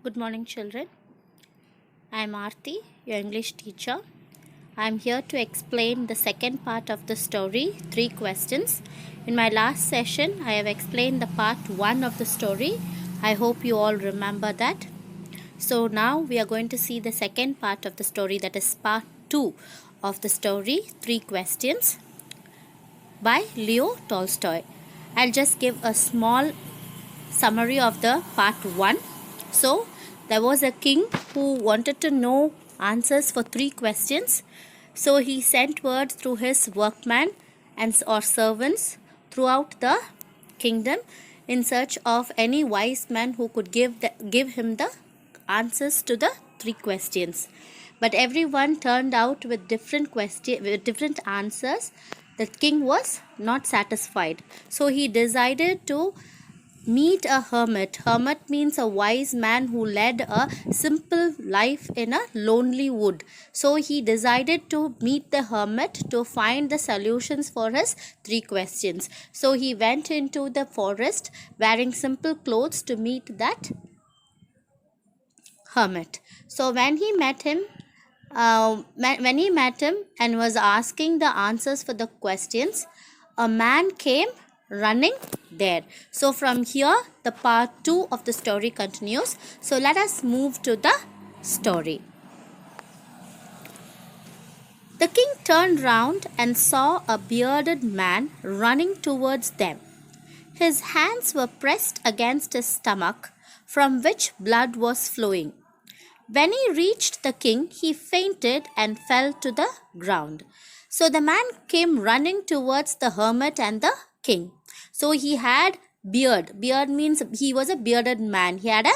Good morning, children. I am Aarti, your English teacher. I am here to explain the second part of the story, 3 questions. In my last session, I have explained the part 1 of the story. I hope you all remember that. So now we are going to see the second part of the story, that is part 2 of the story, 3 questions by Leo Tolstoy. I'll just give a small summary of the part 1. So there was a king who wanted to know answers for 3 questions. So he sent word through his workmen and or servants throughout the kingdom in search of any wise man who could give him the answers to the 3 questions. But everyone turned out with different answers. The king was not satisfied. So he decided to meet a hermit. Hermit means a wise man who led a simple life in a lonely wood. So he decided to meet the hermit to find the solutions for his 3 questions. So he went into the forest wearing simple clothes to meet that hermit. So when he met him and was asking the answers for the questions, a man came running there. So from here the part 2 of the story continues. So let us move to the story. The king turned round and saw a bearded man running towards them. His hands were pressed against his stomach, from which blood was flowing. When he reached the king, he fainted and fell to the ground. So the man came running towards the hermit and the king. So he had beard. Beard means he was a bearded man. He had a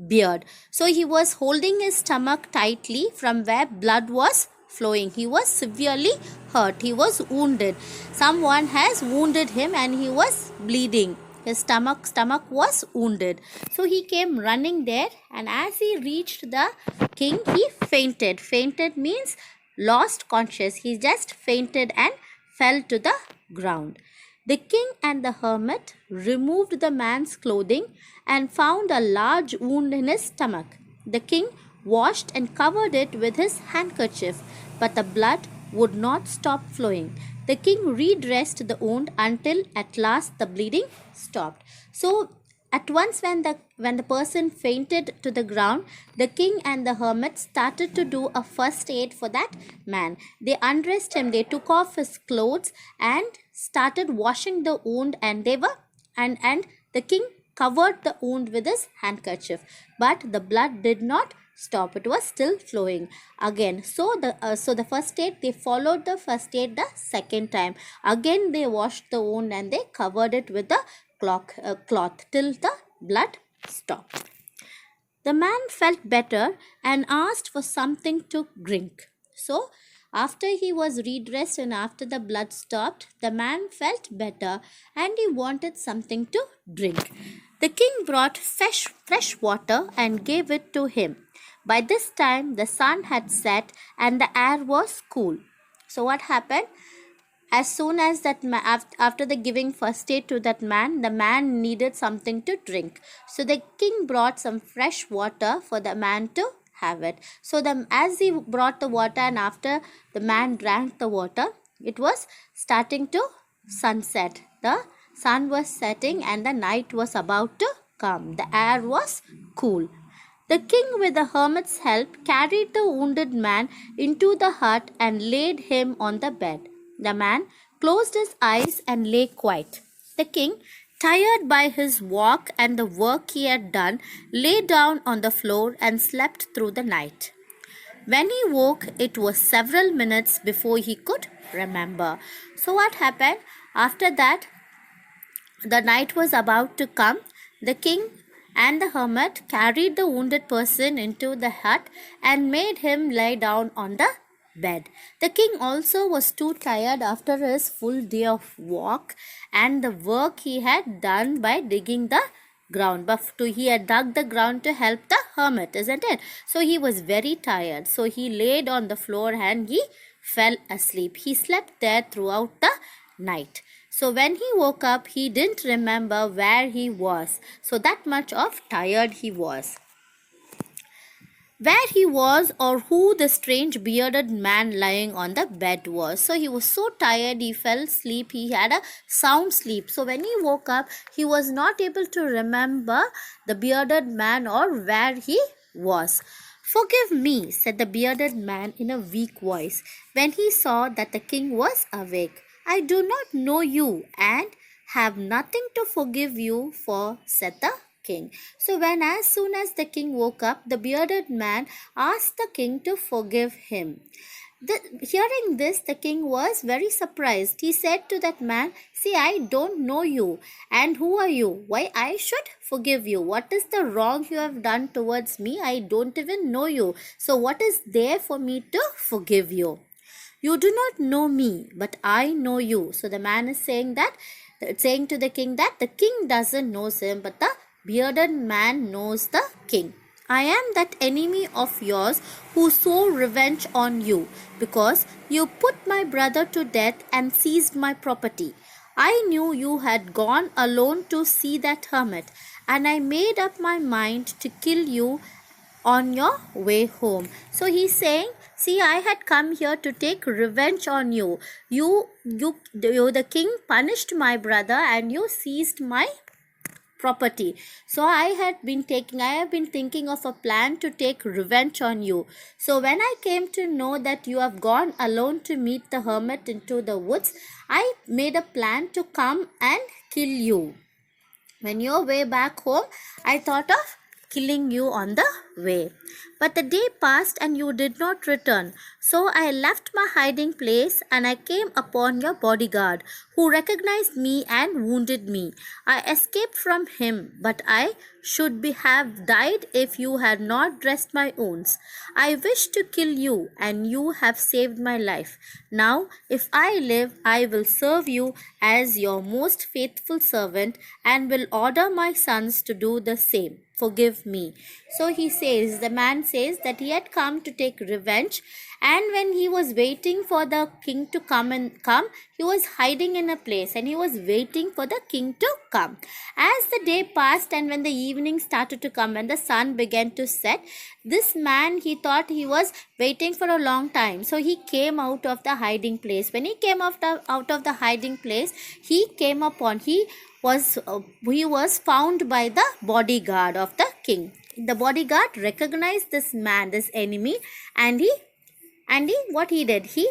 beard. So he was holding his stomach tightly from where blood was flowing. He was severely hurt. He was wounded. Someone has wounded him and he was bleeding. His stomach was wounded. So he came running there, and as he reached the king, he fainted. Fainted means lost conscious. He just fainted and fell to the ground. The king and the hermit removed the man's clothing and found a large wound in his stomach. The king washed and covered it with his handkerchief, but the blood would not stop flowing. The king redressed the wound until at last the bleeding stopped. So at once when the person fainted to the ground, the king and the hermit started to do a first aid for that man. They undressed him, they took off his clothes and started washing the wound, and the king covered the wound with his handkerchief, but the blood did not stop. It was still flowing again. So the first aid, they followed the first aid the second time. Again they washed the wound and they covered it with the cloth till the blood stopped. The man felt better and asked for something to drink. So after he was redressed and after the blood stopped, the man felt better and he wanted something to drink. The king brought fresh water and gave it to him. By this time, the sun had set and the air was cool. So what happened? As soon as after the giving first aid to that man, the man needed something to drink. So the king brought some fresh water for the man to have it. So as he brought the water and after the man drank the water, it was starting to sunset. The sun was setting and the night was about to come. The air was cool. The king, with the hermit's help, carried the wounded man into the hut and laid him on the bed. The man closed his eyes and lay quiet. The king, tired by his walk and the work he had done, lay down on the floor and slept through the night. When he woke, it was several minutes before he could remember. So what happened? After that, the night was about to come. The king and the hermit carried the wounded person into the hut and made him lie down on the bed. The king also was too tired after his full day of walk and the work he had done by digging the ground. But he had dug the ground to help the hermit, isn't it? So he was very tired. So he laid on the floor and he fell asleep. He slept there throughout the night. So when he woke up, he didn't remember where he was. So that much of tired he was. where he was or who the strange bearded man lying on the bed was. So he was so tired, he fell asleep, he had a sound sleep. So when he woke up, he was not able to remember the bearded man or where he was. Forgive me, said the bearded man in a weak voice, when he saw that the king was awake. I do not know you and have nothing to forgive you for, said the king. So when as soon as the king woke up, the bearded man asked the king to forgive him. Hearing this, the king was very surprised. He said to that man, see, I don't know you. And who are you? Why I should forgive you? What is the wrong you have done towards me? I don't even know you. So what is there for me to forgive you? You do not know me, but I know you. So the man is saying to the king that the king doesn't know him, but the bearded man knows the king. I am that enemy of yours who swore revenge on you, because you put my brother to death and seized my property. I knew you had gone alone to see that hermit, and I made up my mind to kill you on your way home. So he's saying, see, I had come here to take revenge on you. The king punished my brother and you seized my property. So I have been thinking of a plan to take revenge on you. So when I came to know that you have gone alone to meet the hermit into the woods, I made a plan to come and kill you. When you're way back home, I thought of killing you on the way. But the day passed and you did not return. So I left my hiding place and I came upon your bodyguard, who recognized me and wounded me. I escaped from him, but I should have died if you had not dressed my wounds. I wished to kill you, and you have saved my life. Now, if I live, I will serve you as your most faithful servant and will order my sons to do the same. Forgive me. So the man says that he had come to take revenge, and when he was waiting for the king to come, he was hiding in a place and he was waiting for the king to come. As the day passed and when the evening started to come and the sun began to set, this man, he thought he was waiting for a long time, so he came out of the hiding place. When he came out of the hiding place, he was found by the bodyguard of the king. The bodyguard recognized this man, this enemy, and what he did, he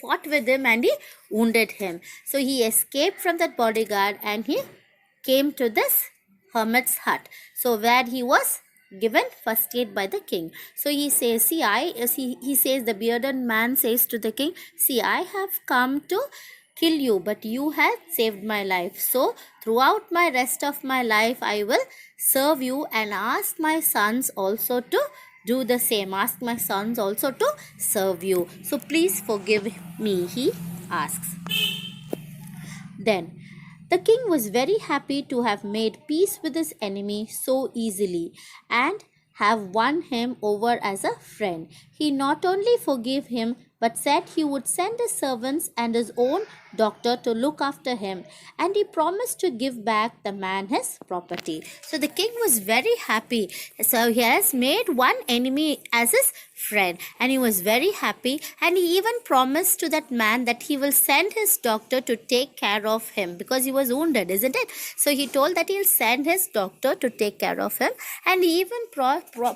fought with him and he wounded him. So he escaped from that bodyguard and he came to this hermit's hut, so where he was given first aid by the king. So he says, the bearded man says to the king, see, I have come to kill you, but you have saved my life. So throughout my rest of my life, I will serve you and ask my sons also to do the same. Ask my sons also to serve you. So please forgive me, he asks. Then the king was very happy to have made peace with his enemy so easily and have won him over as a friend. He not only forgave him, but said he would send his servants and his own doctor to look after him, and he promised to give back the man his property. So the king was very happy. So he has made one enemy as his friend, and he was very happy, and he even promised to that man that he will send his doctor to take care of him because he was wounded, isn't it? So he told that he'll send his doctor to take care of him, and he even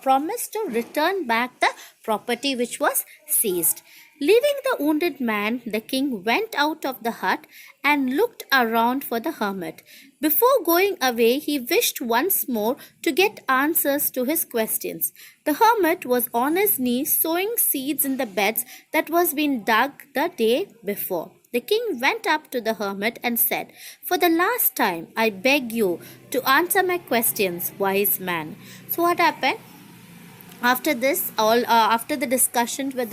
promised to return back the property which was seized. Leaving the wounded man, the king went out of the hut and looked around for the hermit. Before going away, he wished once more to get answers to his questions. The hermit was on his knees sowing seeds in the beds that was being dug the day before. The king went up to the hermit and said, for the last time, I beg you to answer my questions, wise man. So what happened? After this, after the discussion with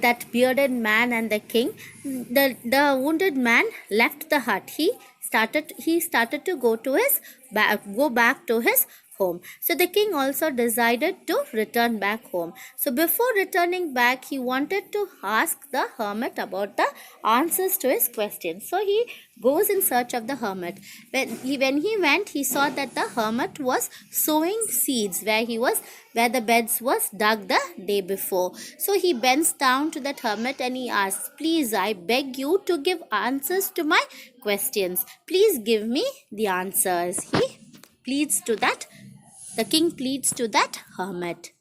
that bearded man and the king, the wounded man left the hut. He started to go back to his home. So the king also decided to return back home. So before returning back, he wanted to ask the hermit about the answers to his questions. So he goes in search of the hermit. When he went, he saw that the hermit was sowing seeds where the beds was dug the day before. So he bends down to that hermit and he asks, "Please, I beg you to give answers to my questions. Please give me the answers." The king pleads to that hermit.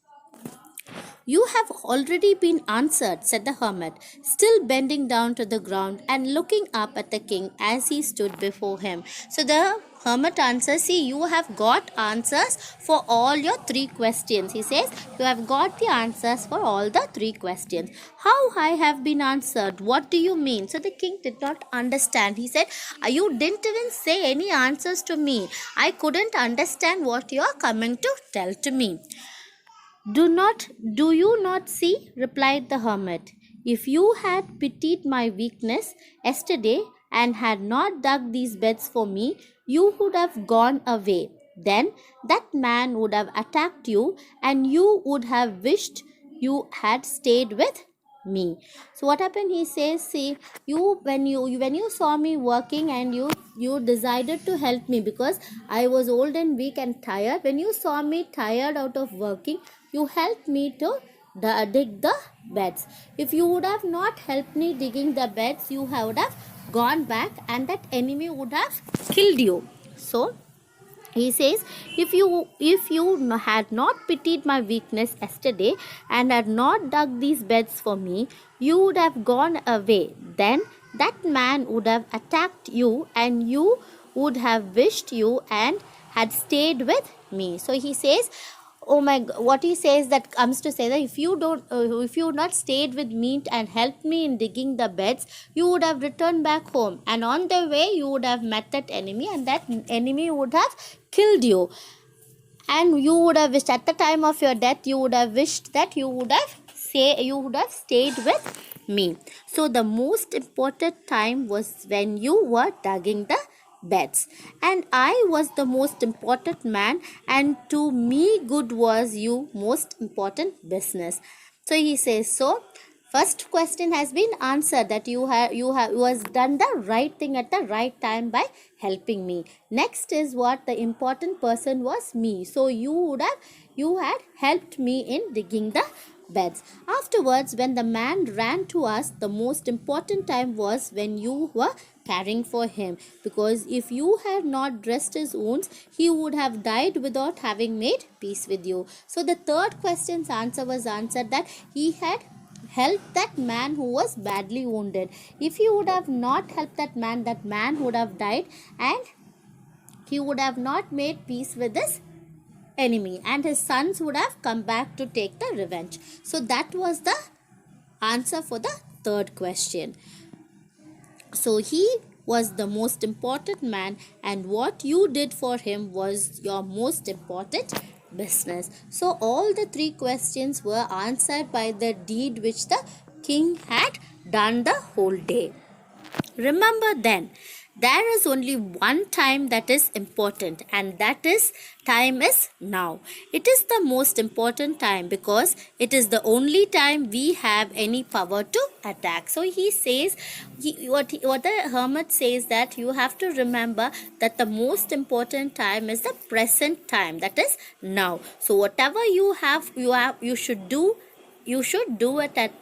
"You have already been answered," said the hermit, still bending down to the ground and looking up at the king as he stood before him. So the hermit answers, "See, you have got answers for all your 3 questions." He says, "You have got the answers for all the 3 questions." "How I have been answered? What do you mean?" So the king did not understand. He said, "You didn't even say any answers to me. I couldn't understand what you are coming to tell to me." Do you not see?" replied the hermit. "If you had pitied my weakness yesterday and had not dug these beds for me, you would have gone away. Then that man would have attacked you, and you would have wished you had stayed with me." So what happened? He says, "See, when you saw me working and you decided to help me because I was old and weak and tired. When you saw me tired out of working, you helped me to dig the beds. If you would have not helped me digging the beds, you would have gone back and that enemy would have killed you." So he says, if you had not pitied my weakness yesterday and had not dug these beds for me, you would have gone away. Then that man would have attacked you, and you would have wished you and had stayed with me. So he says, oh my God, what he says that comes to say that if you not stayed with me and helped me in digging the beds, you would have returned back home, and on the way you would have met that enemy, and that enemy would have killed you, and you would have wished at the time of your death, you would have wished that you would have stayed with me. So the most important time was when you were digging the beds, and I was the most important man, and to me good was you most important business. So he says, so first question has been answered, that you have was done the right thing at the right time by helping me. Next is what the important person was me, so you had helped me in digging the beds. Afterwards, when the man ran to us, the most important time was when you were caring for him, because if you had not dressed his wounds, he would have died without having made peace with you. So the third question's answer was answered, that he had helped that man who was badly wounded. If he would have not helped that man would have died, and he would have not made peace with his enemy, and his sons would have come back to take the revenge. So that was the answer for the third question. So he was the most important man, and what you did for him was your most important business. So all the 3 questions were answered by the deed which the king had done the whole day. Remember then, there is only one time that is important, and that is time is now. It is the most important time because it is the only time we have any power to attack. So he says, what the hermit says, that you have to remember that the most important time is the present time, that is now. So whatever you should do it at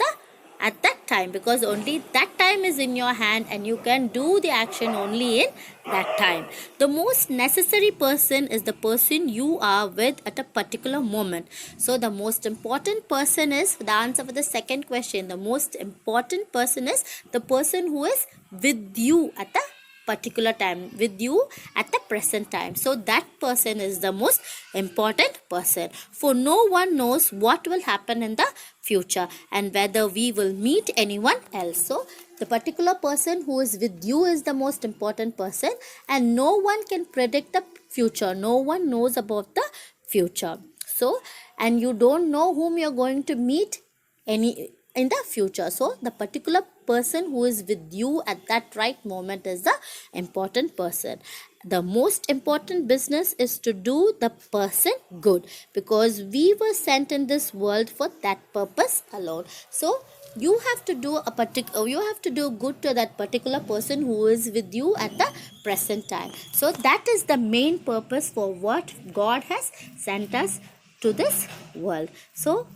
that time, because only that time is in your hand and you can do the action only in that time. The most necessary person is the person you are with at a particular moment. So the most important person is the answer for the second question. The most important person is the person who is with you at the particular time, with you at the present time. So that person is the most important person, for no one knows what will happen in the future and whether we will meet anyone else. So the particular person who is with you is the most important person, and no one can predict the future. No one knows about the future. So, and you don't know whom you're going to meet in the future. So the particular person who is with you at that right moment is the important person. the most important business is to do the person good, because we were sent in this world for that purpose alone. So you have to do good to that particular person who is with you at the present time. So that is the main purpose for what God has sent us to this world. So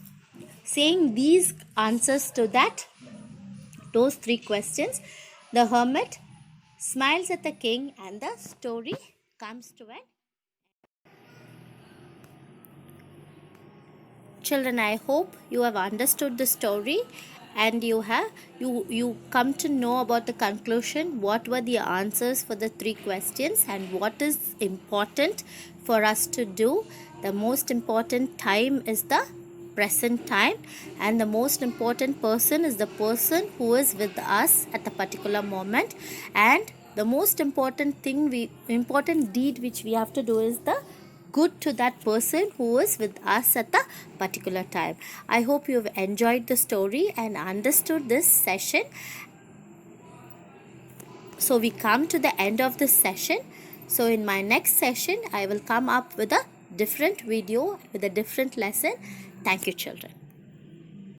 saying these answers to those three questions, the hermit smiles at the king and the story comes to an. Children, I hope you have understood the story and you come to know about the conclusion, what were the answers for the three questions and what is important for us to do. The most important time is the present time, and the most important person is the person who is with us at the particular moment, and the most important deed which we have to do is the good to that person who is with us at the particular time. I hope you have enjoyed the story and understood this session. So we come to the end of this session. So in my next session, I will come up with a different video with a different lesson. Thank you, children.